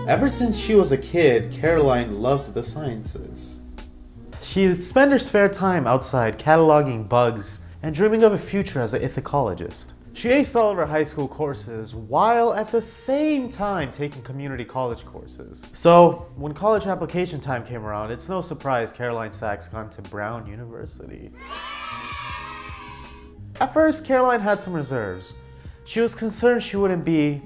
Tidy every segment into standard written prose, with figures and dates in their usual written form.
Ever since she was a kid, Caroline loved the sciences. She'd spend her spare time outside cataloging bugs and dreaming of a future as an ichthyologist. She aced all of her high school courses while at the same time taking community college courses. So when college application time came around, it's no surprise Caroline Sachs got into Brown University. At first, Caroline had some reserves. She was concerned she wouldn't be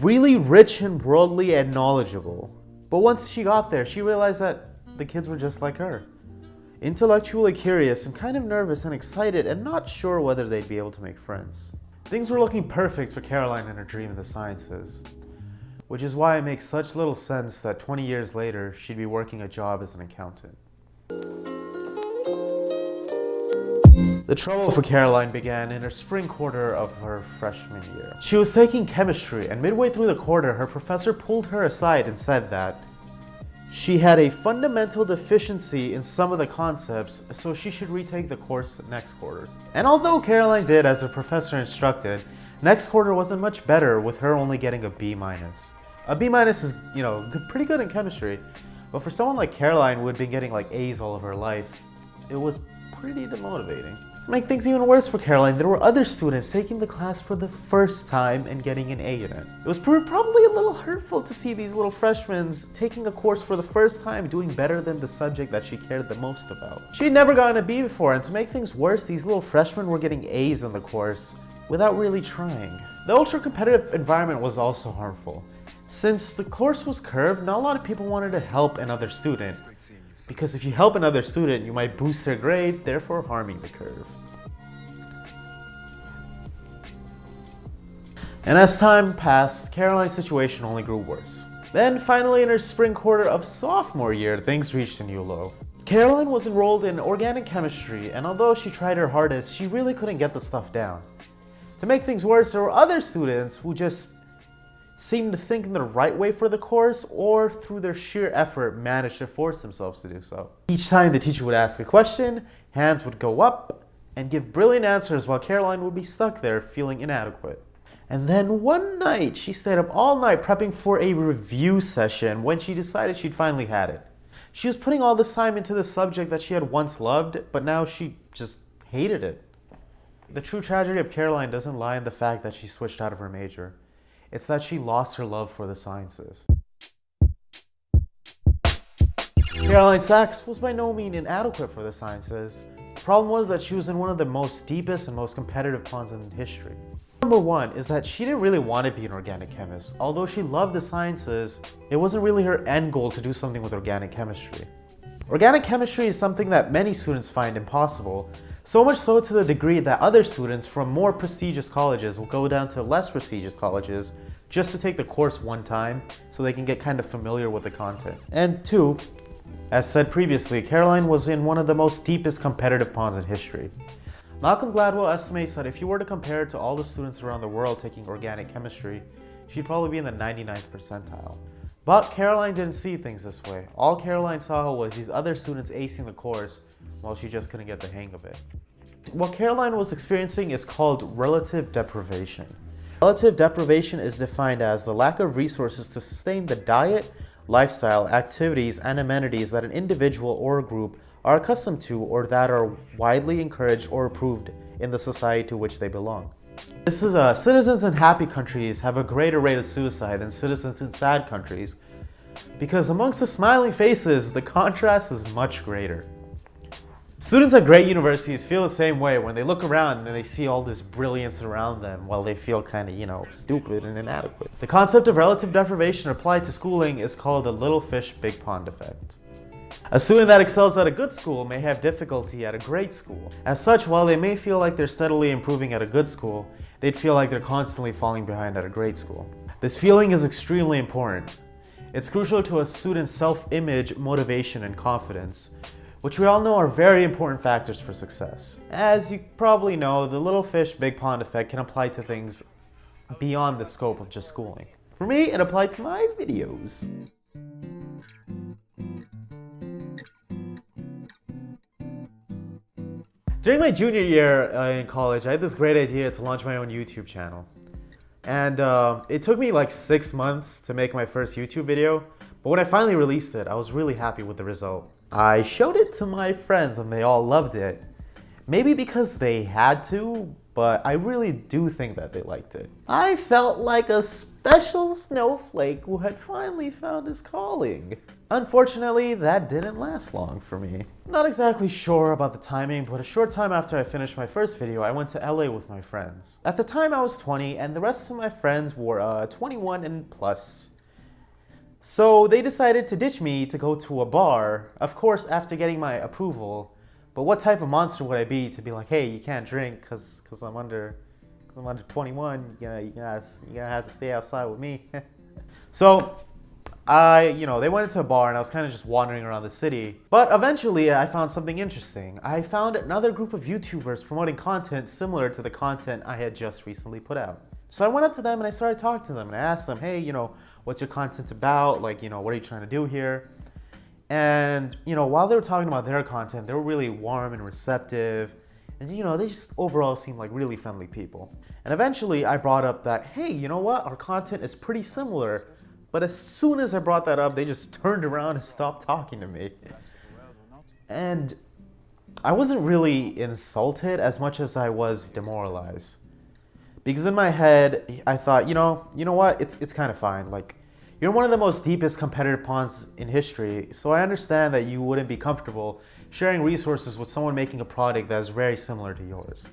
really rich and worldly and knowledgeable. But once she got there, she realized that the kids were just like her. Intellectually curious and kind of nervous and excited and not sure whether they'd be able to make friends. Things were looking perfect for Caroline and her dream in the sciences, which is why it makes such little sense that 20 years later, she'd be working a job as an accountant. The trouble for Caroline began in her spring quarter of her freshman year. She was taking chemistry, and midway through the quarter, her professor pulled her aside and said that she had a fundamental deficiency in some of the concepts, so she should retake the course next quarter. And although Caroline did as her professor instructed, next quarter wasn't much better, with her only getting a B-. A B- is, pretty good in chemistry, but for someone like Caroline who had been getting like A's all of her life, it was pretty demotivating. To make things even worse for Caroline, there were other students taking the class for the first time and getting an A in it. It was probably a little hurtful to see these little freshmen taking a course for the first time doing better than the subject that she cared the most about. She had never gotten a B before, and to make things worse, these little freshmen were getting A's in the course without really trying. The ultra-competitive environment was also harmful. Since the course was curved, not a lot of people wanted to help another student, because if you help another student, you might boost their grade, therefore harming the curve. And as time passed, Caroline's situation only grew worse. Then finally in her spring quarter of sophomore year, things reached a new low. Caroline was enrolled in organic chemistry, and although she tried her hardest, she really couldn't get the stuff down. To make things worse, there were other students who just seemed to think in the right way for the course, or through their sheer effort managed to force themselves to do so. Each time the teacher would ask a question, hands would go up and give brilliant answers while Caroline would be stuck there feeling inadequate. And then one night, she stayed up all night prepping for a review session when she decided she'd finally had it. She was putting all this time into the subject that she had once loved, but now she just hated it. The true tragedy of Caroline doesn't lie in the fact that she switched out of her major. It's that she lost her love for the sciences. Caroline Sachs was by no means inadequate for the sciences. The problem was that she was in one of the most deepest and most competitive ponds in history. Number one is that she didn't really want to be an organic chemist. Although she loved the sciences, it wasn't really her end goal to do something with organic chemistry. Organic chemistry is something that many students find impossible, so much so to the degree that other students from more prestigious colleges will go down to less prestigious colleges just to take the course one time so they can get kind of familiar with the content. And two, as said previously, Caroline was in one of the most deepest competitive ponds in history. Malcolm Gladwell estimates that if you were to compare it to all the students around the world taking organic chemistry, she'd probably be in the 99th percentile. But Caroline didn't see things this way. All Caroline saw was these other students acing the course while she just couldn't get the hang of it. What Caroline was experiencing is called relative deprivation. Relative deprivation is defined as the lack of resources to sustain the diet, lifestyle, activities, and amenities that an individual or a group are accustomed to or that are widely encouraged or approved in the society to which they belong. This is citizens in happy countries have a greater rate of suicide than citizens in sad countries, because amongst the smiling faces, the contrast is much greater. Students at great universities feel the same way when they look around and they see all this brilliance around them while they feel kind of, stupid and inadequate. The concept of relative deprivation applied to schooling is called the little fish, big pond effect. A student that excels at a good school may have difficulty at a great school. As such, while they may feel like they're steadily improving at a good school, they'd feel like they're constantly falling behind at a great school. This feeling is extremely important. It's crucial to a student's self-image, motivation, and confidence, which we all know are very important factors for success. As you probably know, the little fish, big pond effect can apply to things beyond the scope of just schooling. For me, it applied to my videos. During my junior year in college, I had this great idea to launch my own YouTube channel. And it took me like 6 months to make my first YouTube video, but when I finally released it, I was really happy with the result. I showed it to my friends and they all loved it. Maybe because they had to, but I really do think that they liked it. I felt like a special snowflake who had finally found his calling. Unfortunately, that didn't last long for me. Not exactly sure about the timing, but a short time after I finished my first video, I went to LA with my friends. At the time I was 20 and the rest of my friends were 21 and plus. So they decided to ditch me to go to a bar, of course after getting my approval. But what type of monster would I be to be like, hey, you can't drink because I'm under 21. You're gonna have to stay outside with me. So they went into a bar and I was kind of just wandering around the city. But eventually I found something interesting. I found another group of YouTubers promoting content similar to the content I had just recently put out. So I went up to them and I started talking to them and I asked them, hey, what's your content about? Like, what are you trying to do here? And, while they were talking about their content, they were really warm and receptive. And, they just overall seemed like really friendly people. And eventually I brought up that, hey, you know what? Our content is pretty similar. But as soon as I brought that up, they just turned around and stopped talking to me. And I wasn't really insulted as much as I was demoralized. Because in my head, I thought, you know what? It's kind of fine. Like, you're one of the most deepest competitive pawns in history, so I understand that you wouldn't be comfortable sharing resources with someone making a product that is very similar to yours.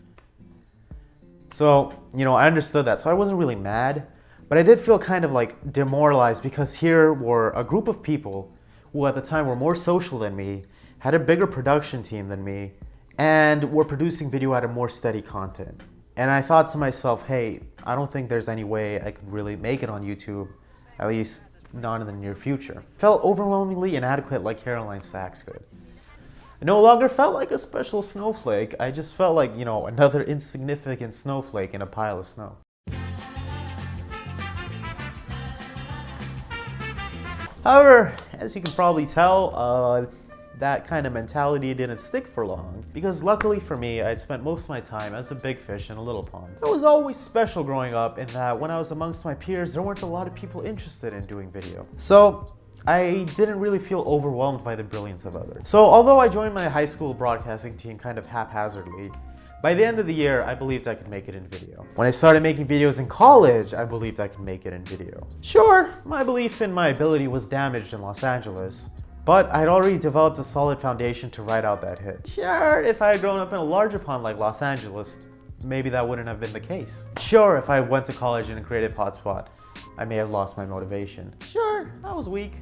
So, I understood that, so I wasn't really mad, but I did feel kind of like demoralized because here were a group of people who at the time were more social than me, had a bigger production team than me, and were producing video out of more steady content. And I thought to myself, hey, I don't think there's any way I could really make it on YouTube. At least not in the near future. Felt overwhelmingly inadequate like Caroline Sachs did. I no longer felt like a special snowflake. I just felt like, another insignificant snowflake in a pile of snow. However, as you can probably tell, that kind of mentality didn't stick for long, because luckily for me, I'd spent most of my time as a big fish in a little pond. It was always special growing up in that when I was amongst my peers, there weren't a lot of people interested in doing video. So I didn't really feel overwhelmed by the brilliance of others. So although I joined my high school broadcasting team kind of haphazardly, by the end of the year, I believed I could make it in video. When I started making videos in college, I believed I could make it in video. Sure, my belief in my ability was damaged in Los Angeles, but I'd already developed a solid foundation to ride out that hit. Sure, if I had grown up in a larger pond like Los Angeles, maybe that wouldn't have been the case. Sure, if I went to college in a creative hotspot, I may have lost my motivation. Sure, I was weak.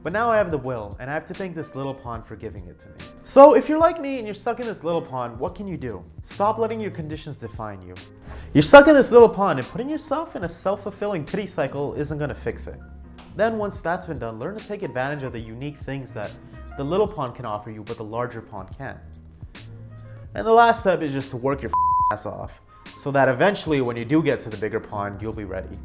But now I have the will, and I have to thank this little pond for giving it to me. So if you're like me and you're stuck in this little pond, what can you do? Stop letting your conditions define you. You're stuck in this little pond, and putting yourself in a self-fulfilling pity cycle isn't gonna fix it. Then once that's been done, learn to take advantage of the unique things that the little pond can offer you, but the larger pond can't. And the last step is just to work your ass off, so that eventually when you do get to the bigger pond, you'll be ready.